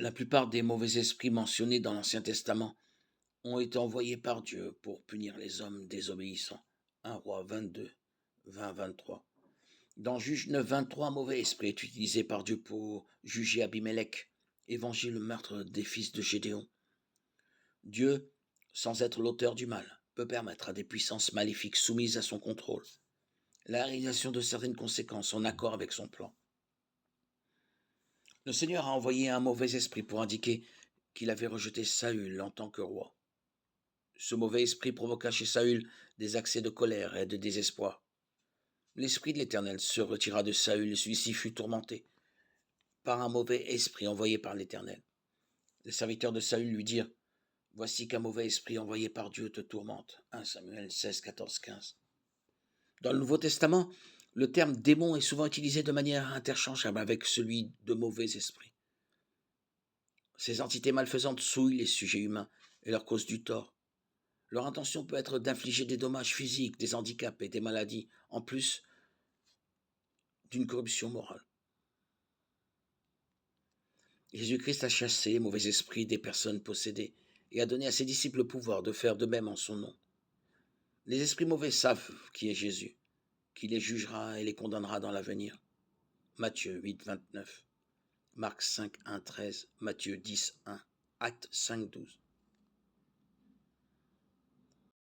La plupart des mauvais esprits mentionnés dans l'Ancien Testament ont été envoyés par Dieu pour punir les hommes désobéissants. 1 Roi 22, 20-23. Dans Juge 9, 23, un mauvais esprit est utilisé par Dieu pour juger Abimelech et venger le meurtre des fils de Gédéon. Dieu, sans être l'auteur du mal, peut permettre à des puissances maléfiques soumises à son contrôle la réalisation de certaines conséquences en accord avec son plan. Le Seigneur a envoyé un mauvais esprit pour indiquer qu'il avait rejeté Saül en tant que roi. Ce mauvais esprit provoqua chez Saül des accès de colère et de désespoir. L'esprit de l'Éternel se retira de Saül et celui-ci fut tourmenté par un mauvais esprit envoyé par l'Éternel. Les serviteurs de Saül lui dirent: Voici qu'un mauvais esprit envoyé par Dieu te tourmente. 1 Samuel 16, 14, 15. Dans le Nouveau Testament, le terme démon est souvent utilisé de manière interchangeable avec celui de mauvais esprit. Ces entités malfaisantes souillent les sujets humains et leur causent du tort. Leur intention peut être d'infliger des dommages physiques, des handicaps et des maladies, en plus d'une corruption morale. Jésus-Christ a chassé les mauvais esprits des personnes possédées et a donné à ses disciples le pouvoir de faire de même en son nom. Les esprits mauvais savent qui est Jésus, qui les jugera et les condamnera dans l'avenir. Matthieu 8, 29, Marc 5, 1, 13, Matthieu 10, 1, Actes 5, 12.